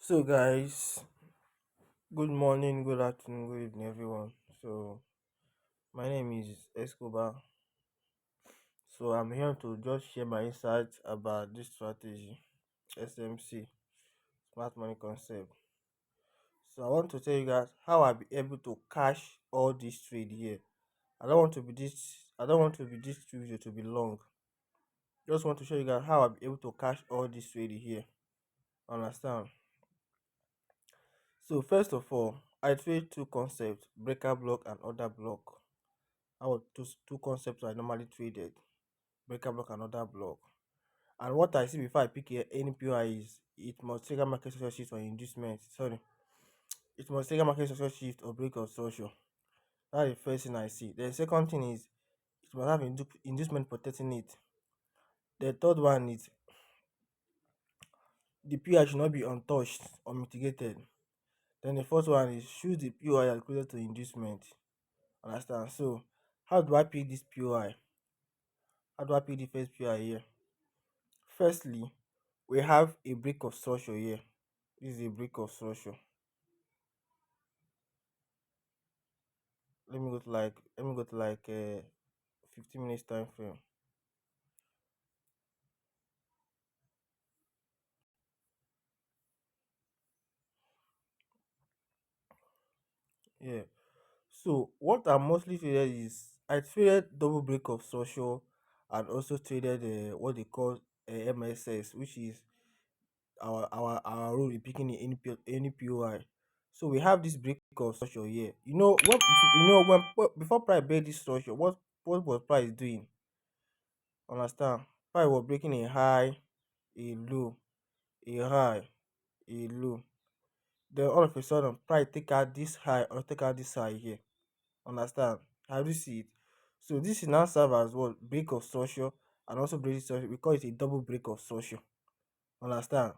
So, guys, good morning, good afternoon, good evening, everyone. So, my name is Escobar. So, I'm here to just share my insights about this strategy, SMC, Smart Money Concept. So, I want to tell you guys how I'll be able to cash all this trade here. I don't want to be this video to be long. Just want to show you guys how I'll be able to cash all this trade here. Understand? So, first of all, I trade two concepts, breaker block and order block. Our two concepts I normally traded, breaker block and order block. And what I see before I pick any POI is it must trigger market structure shift or inducement. Sorry, it must trigger market structure shift or break of structure. That's the first thing I see. The second thing is it must have inducement protecting it. The third one is the POI should not be untouched or mitigated. Then the fourth one is choose the POI that is closer to inducement. Understand? So how do I pick this POI? How do I pick the first POI here? Firstly, we have a break of structure here. This is a break of structure. Let me go to 15 minutes time frame. Yeah. So what I mostly traded is I traded double break of structure and also traded what they call MSS, which is our role in picking the any POI. So we have this break of structure here. Before price break this structure, what was price doing? Understand? Price was breaking a high, a low, a high, a low. Then all of a sudden, price take out this high or take out this high here. Understand? How do you see it? So this is now serve as what break of structure and also break structure. We call it a double break of structure. Understand?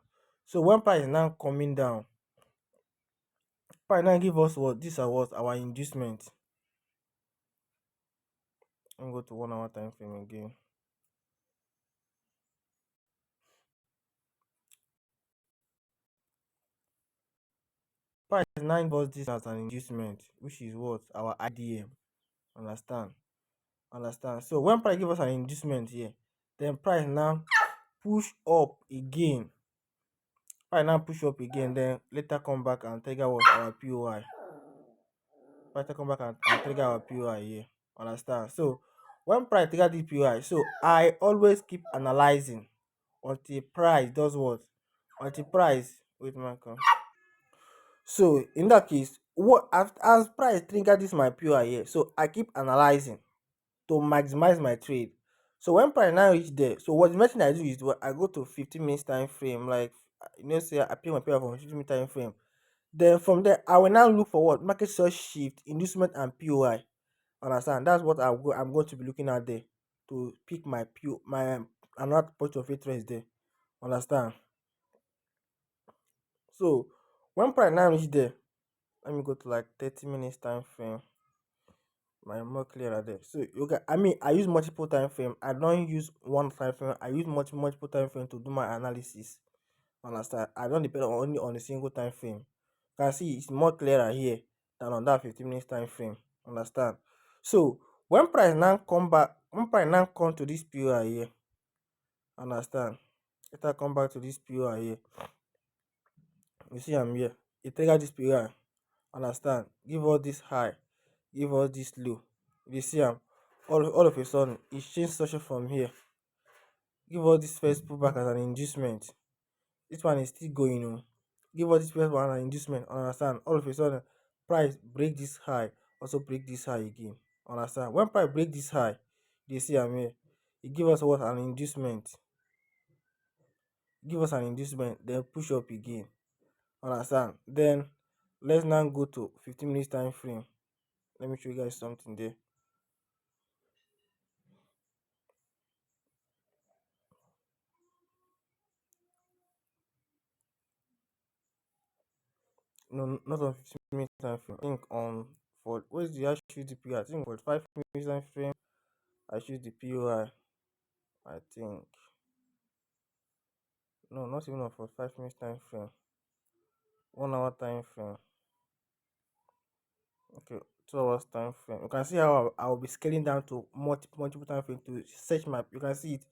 So when price is now coming down, price now give us what this are what our inducement. I'm go to 1 hour time frame again. Price now give us this as an inducement, which is what our IDM. Understand? Understand? So when price give us an inducement here, then price now push up again. Price now push up again, then later come back and trigger what our POI. Price come back and trigger our POI here. Understand? So when price trigger the POI, so I always keep analyzing until price does what? Until price wait my come. So in that case, what as price trigger this my POI here, so I keep analyzing to maximize my trade. So when price now reach there, so what the next thing I do is what I go to 15 minutes time frame, like say I pay my paper from 15 minute time frame. Then from there, I will now look for what market share shift, inducement, and POI. Understand? That's what I'm going to be looking at there to pick my another point of interest there. Understand? So when price now reach there, let me go to like 30 minutes time frame. My more clearer there. So okay, I mean I use multiple time frame. I don't use one time frame. I use multiple time frame to do my analysis. Understand? I don't depend only on a single time frame. You can see it's more clearer here than on that 15 minutes time frame. Understand? So when price now come to this POI here, understand? Let I come back to this POI here. You see I'm here. It trigger this POI. Understand? Give all this high, give all this low. You see am all of a sudden it change structure from here. Give all this first pullback as an inducement. This one is still going on. Give all this first one as an inducement. Understand? All of a sudden price break this high, also break this high again. Understand? When price break this high, you see am here. It give us what an inducement. Give us an inducement, then push up again. Understand? Then let's now go to 15 minutes time frame. Let me show you guys something there. No, not on 15 minutes time frame. I think on for where's the I choose the POI? I think for 5 minutes time frame, I choose the POI. I think no, not even on for 5 minutes time frame. 1 hour time frame. Okay, 2 hours time frame. You can see how I'll be scaling down to multiple time frame to search my. You can see it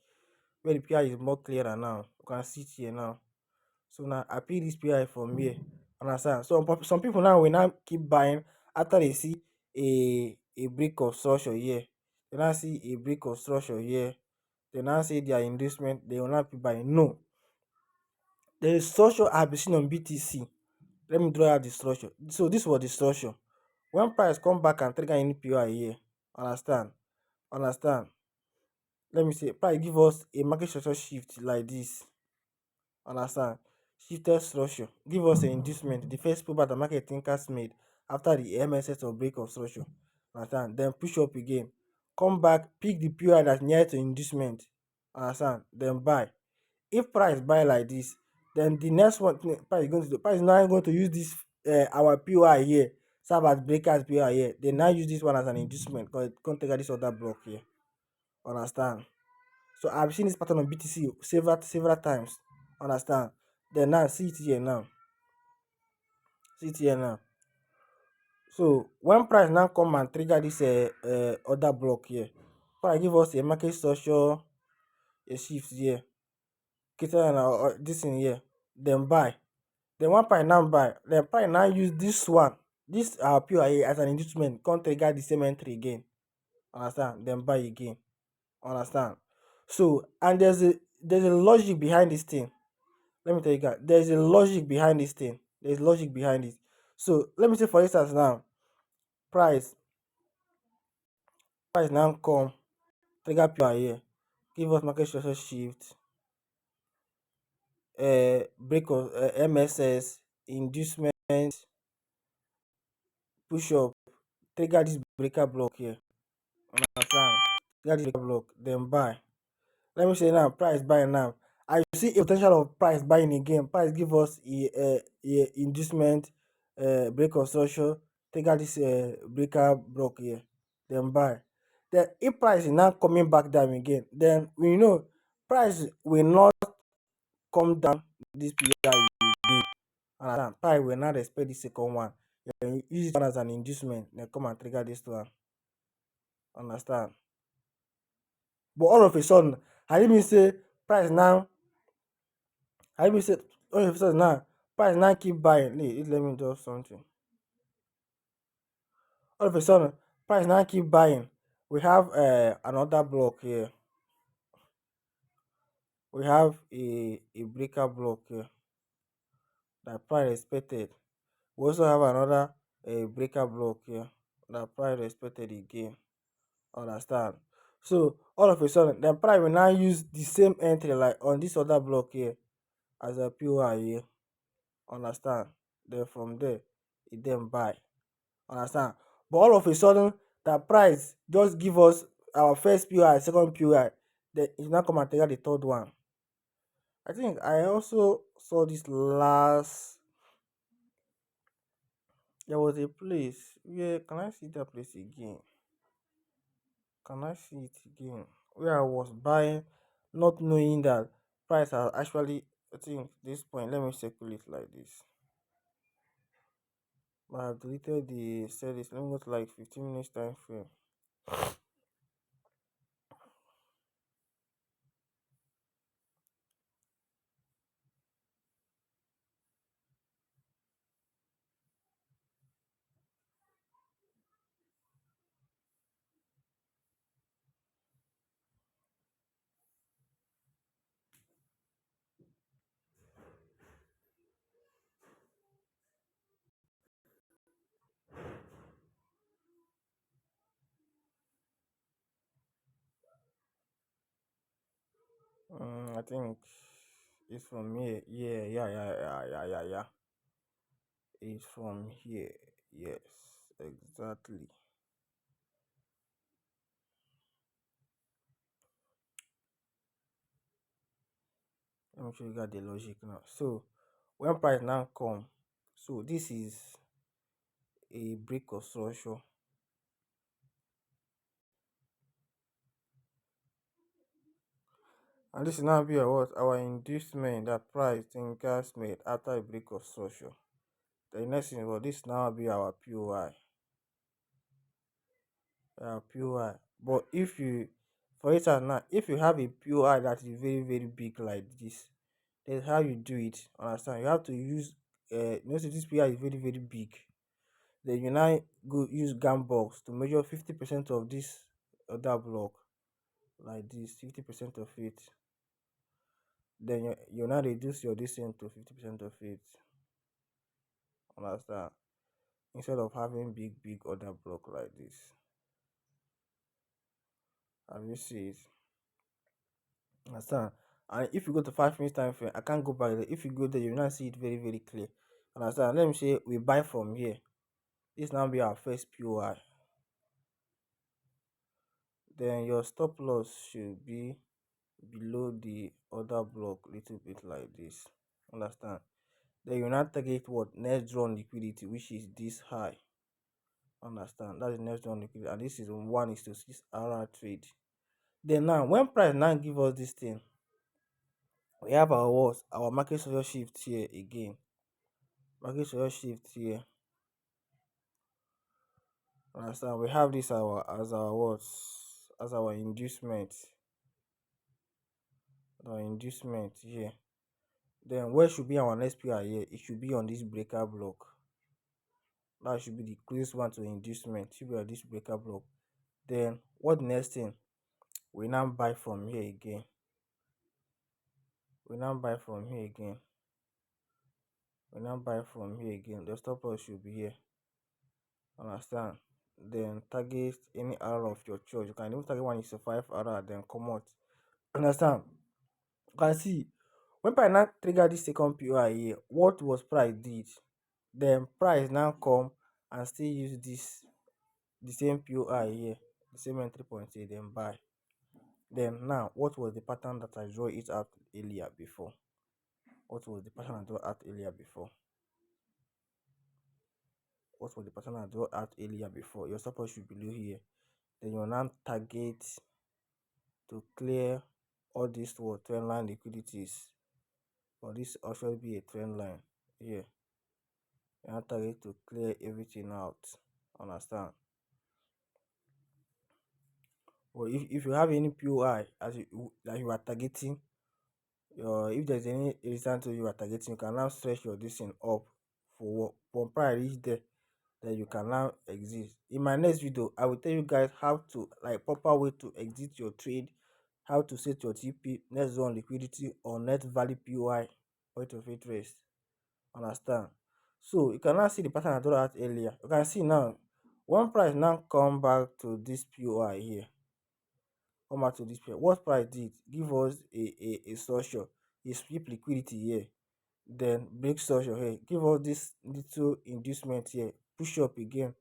where the PI is more clearer now. You can see it here now. So now I pay this PI from here. Understand? So some people now will now keep buying after they see a brick of structure here. They now see a brick of structure here. They now say their investment. They will not be buying. No, there is structure I've been seen on BTC. Let me draw out the structure. So this was the structure. When price come back and trigger any PI here, understand? Understand? Let me say price give us a market structure shift like this. Understand? Shifted structure give us an inducement, the first pullback the market thinkers made after the MSS or break of structure. Understand? Then push up again, come back, pick the PI that's near to inducement. Understand? Then buy. If price buy like this, then the next one price is going to do, price is now going to use this our POI here, serve as breakers POI here. They now use this one as an inducement because it can't take this other block here. Understand? So I've seen this pattern on BTC several times. Understand? Then now see it here now. See it here now. So when price now come and trigger this other block here, price give us a market structure, a shift here, cater and this in here, then buy. Then one price now buy, then price now use this one, this POIA as an inducement, come trigger the same entry again. Understand? Then buy again. Understand? So and there's a logic behind this thing. Let me tell you guys, there's a logic behind this thing. There's logic behind it. So let me say for instance now, price price now come, trigger POIA, give us market structure shift, break of MSS, inducement, push up, trigger this breaker block here. Understand? Trigger this breaker block, then buy. Let me say now, price buy now. I see a potential of price buying again. Price give us a inducement, break of structure, trigger this breaker block here, then buy. Then if price is now coming back down again, then we know price will not come down this period again. Understand? Price will not respect the second one. Then use this one as an inducement, then come and trigger this one. Understand? But all of a sudden, I didn't say price now. I didn't say all of a sudden now price now keep buying. Let me do something. All of a sudden, price now keep buying. We have another block here. We have a breaker block here that price respected. We also have another breaker block here that price respected again. Understand? So all of a sudden, the price will now use the same entry like on this other block here as a POI here. Understand? Then from there, it then buy. Understand? But all of a sudden, the price just give us our first POI, second POI. Then it now come and take out the third one. I think I also saw this last. There was a place where can I see that place again? Can I see it again? Where I was buying, not knowing that price are actually. I think this point. Let me circle it like this. But I've deleted the series. Let me go to like 15 minutes time frame. I think it's from here. Yeah. It's from here. Yes, exactly. Let me show you guys the logic now. So when price now come, so this is a break of structure. And this is now be what our inducement that price thinkers made after a break of structure. The next thing, well, this now be our POI. POI. But if you, for instance, now, if you have a POI that is very, very big like this, that's how you do it. Understand? You have to use, say this POI is very, very big. Then you now go use GAN box to measure 50% of this other block, like this, 50% of it. Then you now reduce your distance to 50% of it. Understand? Instead of having big, big other block like this. Have you see it? Understand? And if you go to 5 minutes time frame, I can't go back there. If you go there, you now see it very, very clear. Understand? Let me say we buy from here. This now be our first POI. Then your stop loss should be below the other block little bit like this. Understand? Then you now target what next drawn liquidity, which is this high. Understand? That is next drawn liquidity, and this is 1:6 hour trade. Then now when price now give us this thing, we have our what? Our market structure shift here again. Market structure shift here. Understand? We have this as our what? As our inducement. Our inducement here. Then where should be our next PR here? It should be on this breaker block. That should be the closest one to inducement. Should be on this breaker block. Then what next thing? We now buy from here again. We now buy from here again. We now buy from here again. The stop loss should be here. Understand? Then target any hour of your choice. You can even target 1:5 hour, then come out. Understand? You can see when price now trigger this second POI here, what was price did? Then price now come and still use this the same POI here, the same entry point here, then buy. Then now what was the pattern that I draw it out earlier before? What was the pattern I draw out earlier before? What was the pattern I draw out earlier before? Your stop loss should be below here. Then you now target to clear all these trend line liquidities, or this also be a trend line here. You now target to clear everything out. Understand? Or if you have any POI as that you are targeting, if there's any resistance to you are targeting, you can now stretch your distance up for price reach there. Then you can now exit. In my next video, I will tell you guys how to, like, proper way to exit your trade, how to set your TP, net zone liquidity, or net value POI, point of interest. Understand? So you can now see the pattern I drew out earlier. You can see now when price now come back to this POI here. Come back to this POI. What price did? Give us a structure, a sweep liquidity here. Then break structure here. Give us this little inducement here. Push up again.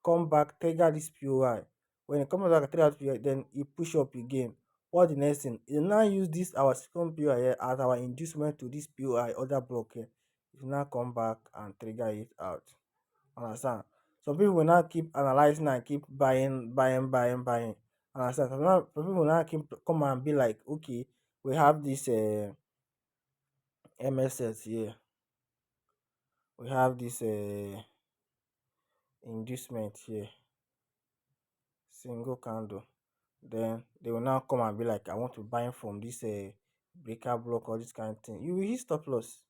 Come back, trigger this POI. When it comes back, trigger this POI, then it push up again. What the next thing? You now use this our second POI here as our inducement to this POI other block here. You now come back and trigger it out. Understand? Some people will now keep analyzing and keep buying, buying, buying, buying. Understand? Some people will now keep come and be like, okay, we have this MSS here. We have this inducement here, single candle. Then they will now come and be like, I want to buy from this breaker block or this kind of thing. You will hit stop loss.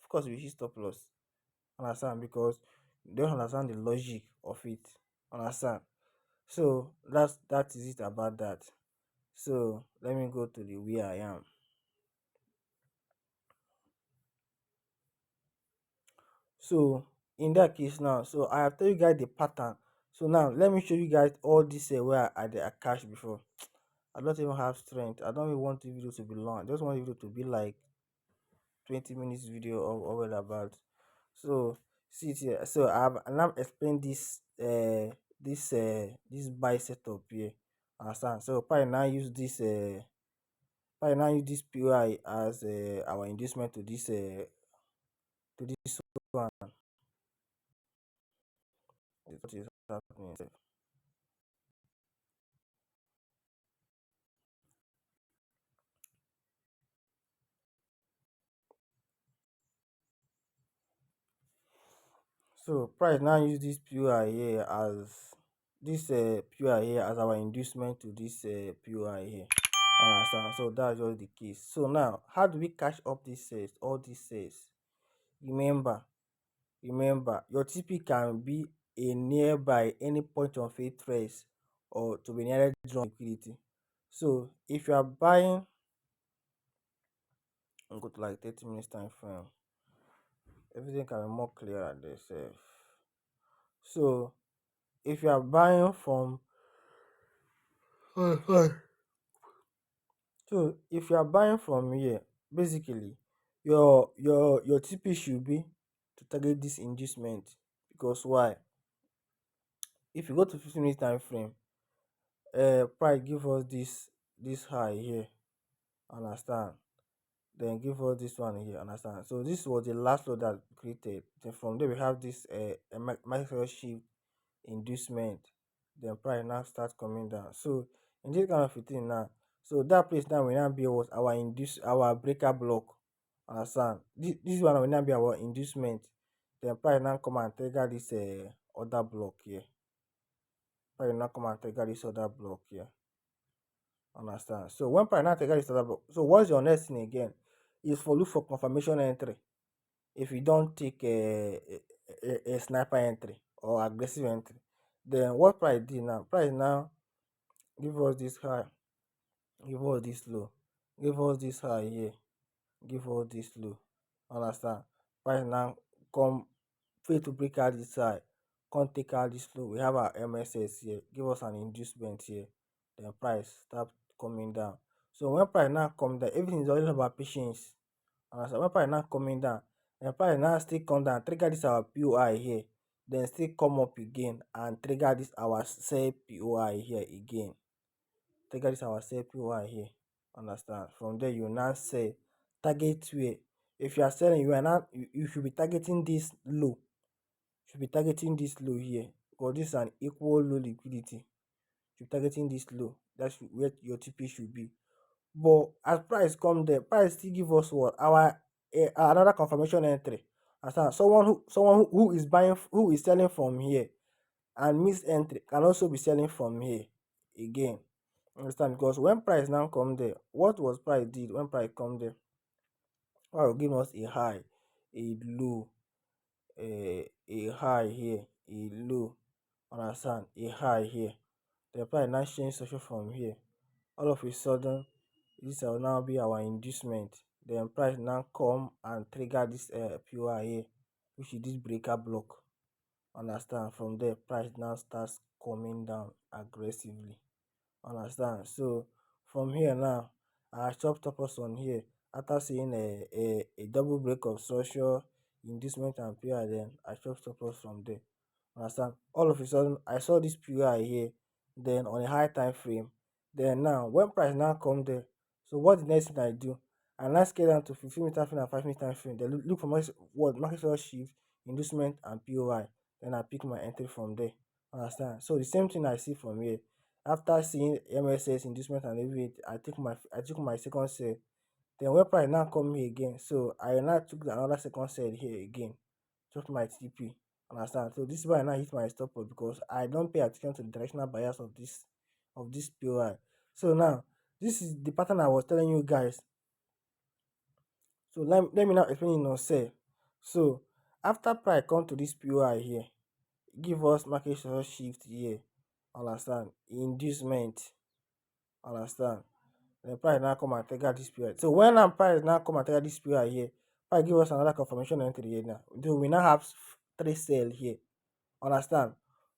Of course, you will hit stop loss. Understand? Because you don't understand the logic of it. Understand? So that is it about that. So let me go to the where I am. So in that case now, so I have told you guys the pattern. So now let me show you guys all this where I did a cash before. I don't even have strength. I don't even want the video to be long. I just want the video to be like 20 minutes video or what about. So see it here. So I've now explained this buy setup here. Understand? So probably now use this POI as our inducement to this one. What is happening? So price now use this POI here as our inducement to this POI here. Understand? So that's just the case. So now, how do we catch up these sales? All these sales. Remember, remember, your TP can be a nearby any point of interest or to be nearly drawn liquidity. So if you are buying, I'll go to like 30 minutes time frame. Everything can be more clear at this. So if you are buying from so if you are buying from here, basically your TP should be to target this inducement. Because why? If you go to 15 minutes time frame, price give us this high here, understand? Then give us this one here, understand? So this was the last low that created. Then from there we have this micro shift inducement. Then price now starts coming down. So in this kind of a thing now, so that place now will now be what our breaker block, understand? This one will now be our inducement. Then price now come and trigger this other block here. Price now come and trigger this other block here, understand? So when price now trigger this other block, so what's your next thing again is for look for confirmation entry. If you don't take a sniper entry or aggressive entry, then what price did now? Price now give us this high, give us this low, give us this high here, give us this low, understand? Price now come fail to break out this high, come take out this low. We have our MSS here, give us an inducement here, then price start coming down. So when price now come down, everything is all about patience. Understand? When price now coming down, then price now still come down, trigger this our POI here, then still come up again and trigger this our sell POI here again. Trigger this our sell POI here. Understand? From there you now say target where. If you are selling, you should be targeting this low. Should be targeting this low here because this is an equal low liquidity. Should be targeting this low. That's where your TP should be. But as price come there, price still give us what our another confirmation entry. Understand? Someone who is buying, who is selling from here and miss entry can also be selling from here again. Understand? Because when price now come there, what was price did when price come there? Price will give us a high, a low, a high here, a low. Understand? A high here. The price now change structure from here. All of a sudden, this will now be our inducement. Then price now come and trigger this POI here, which is this breaker block. Understand? From there, price now starts coming down aggressively. Understand? So from here now, I chop toppers on here after seeing a double break of structure, inducement and POI. Then I chop toppers from there. Understand? All of a sudden, I saw this POI here, then on a high time frame. Then now, when price now come there, so what the next thing I do? I now scale down to 15 minute time frame and 5 minute time frame. Then look for market share shift, inducement and POI. Then I pick my entry from there. Understand? So the same thing I see from here. After seeing MSS inducement and everything, I took my second sell. Then when price now come here again, so I now took another second sell here again. Took my TP. Understand? So this is why I now hit my stop loss because I don't pay attention to the directional bias of this POI. So now this is the pattern I was telling you guys. So let me now explain it on sell. So after price come to this POI here, give us market share shift here. Understand? Inducement. Understand? The price now come and trigger this POI. So when price now come and trigger this POI here, price give us another confirmation entry here now. So we now have 3 sell here. Understand?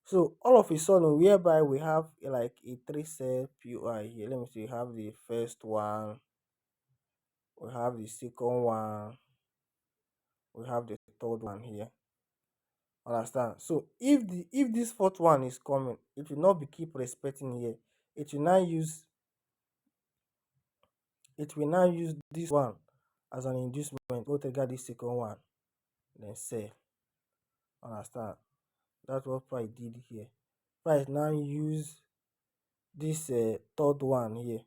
So all of a sudden, whereby we have like a 3 sell POI here. Let me see. We have the first one, we have the second one, we have the third one here. Understand? So if this fourth one is coming, it will not be keep respecting here. It will now use this one as an inducement. Go trigger this second one, then sell. Understand? That's what price did here. Price now use this third one here,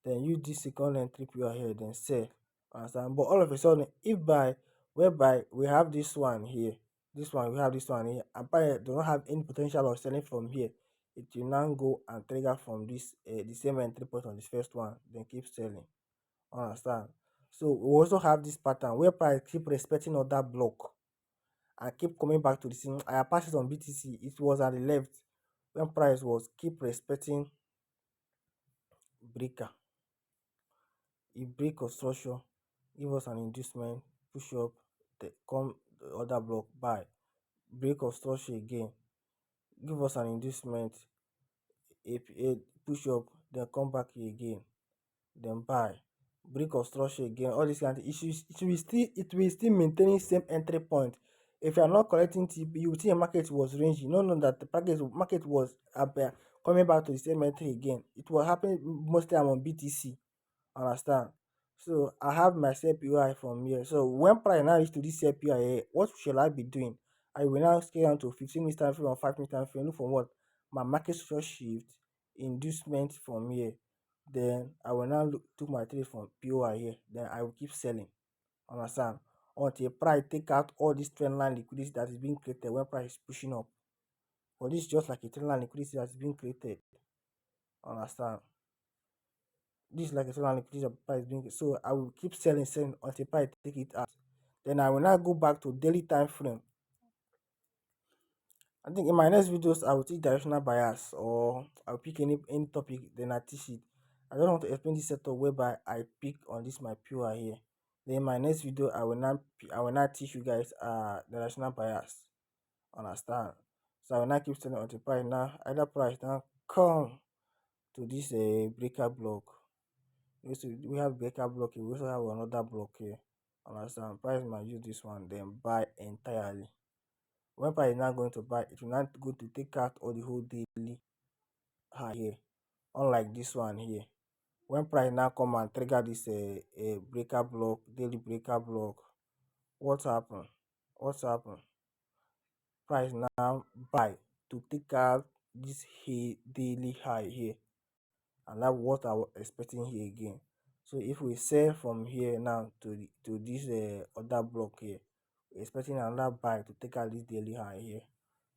then use this second entry POI here, then sell. Understand? But all of a sudden, if by whereby we have this one here, This one we have this one here, and price do not have any potential of selling from here. It will now go and trigger from this the same entry point on this first one, then keep selling. Understand? So we also have this pattern where price keep respecting other block and keep coming back to the same. I passed it on BTC. It was at the left when price was keep respecting breaker. If break or structure, give us an inducement, push up, come the other block, buy. Break or structure again, give us an inducement, a push up, then come back here again, then buy. Break or structure again, all these kind of issues, it will still maintaining same entry point. If you are not collecting TP, you think the market was ranging. No, no, that the market was coming back to the same entry again. It was happening mostly on BTC. Understand? So I have my CPI from here. So when price now reach to this CPI, what shall I be doing? I will now scale down to 15 minutes time frame or 5 minutes time frame. Look for what? My market structure shift, inducement from here. Then I will now took my trade from POI here. Then I will keep selling. Understand? Until price take out all this trend line liquidity that is being created when price is pushing up. But this is just like a trend line liquidity that is being created. Understand? This is like a solar liquidity price being, so I will keep selling until price take it out. Then I will now go back to daily time frame. I think in my next videos I will teach directional bias, or I'll pick any topic, then I teach it. I don't want to explain this setup whereby I pick on this my pure here. Then in my next video I will not teach you guys directional bias. Understand? So I will not keep selling until price now either price now come to this breaker block. We have breaker block here. We also have another block here. Understand? Price might use this one, then buy entirely. When price is not going to buy, it will not go to take out all the whole daily high here. Unlike this one here. When price now come and trigger this breaker block, daily breaker block, what happen? What's happen? Price now buy to take out this daily high here. And that's what I was expecting here again. So if we sell from here now to this other block here, we're expecting another buy to take out this daily high here.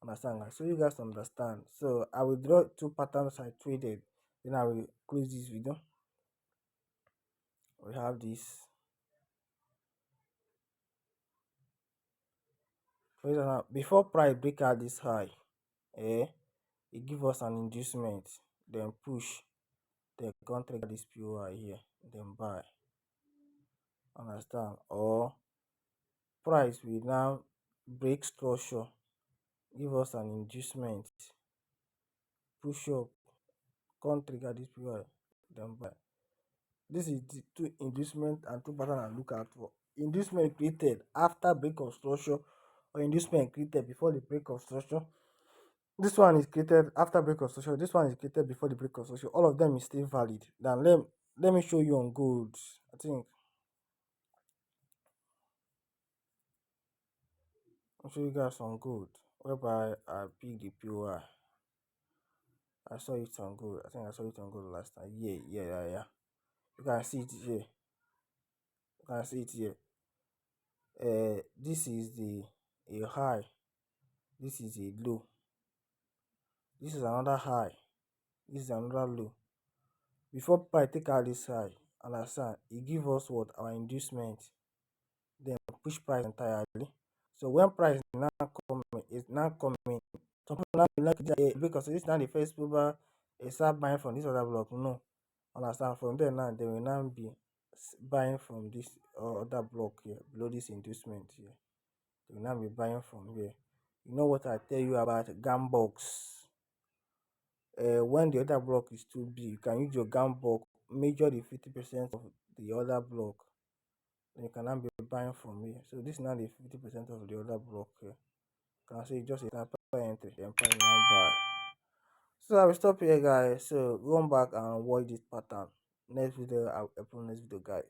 Understand, guys? So you guys understand. So I will draw two patterns I traded, then I will close this video. We have this. For example, before price break out this high, it give us an inducement, then push, then come trigger this POI here, then buy. Understand? Or price will now break structure, give us an inducement, push up, come trigger this POI, then buy. This is the two inducement and two pattern I look out for. Inducement created after break of structure, or inducement created before the break of structure. This one is created after break of structure. This one is created before the break of structure. All of them is still valid. Then let me show you on gold. I think I'll show you guys on gold, whereby I pick the POI. I saw it on gold. I think I saw it on gold last time. Yeah. You can see it here. You can see it here. This is a high. This is a low. This is another high. This is another low. Before price take out this high, understand? It give us what our inducement. Then push price entirely. So when price now coming, it's now coming. Some people now be like because this is not the first people start buying from this other block. No, understand? From there now they will now be buying from this other block here below this inducement here. They will now be buying from here. You know what I tell you about Gambox? When the other block is too big, you can use your Gambox, measure the 50% of the other block. Then you can now be buying from here. So this is now the 50% of the other block here. You can see just a sniper entry, then price now buy. So I will stop here, guys. So go back and watch this pattern. Next video, I'll upload next video, guys.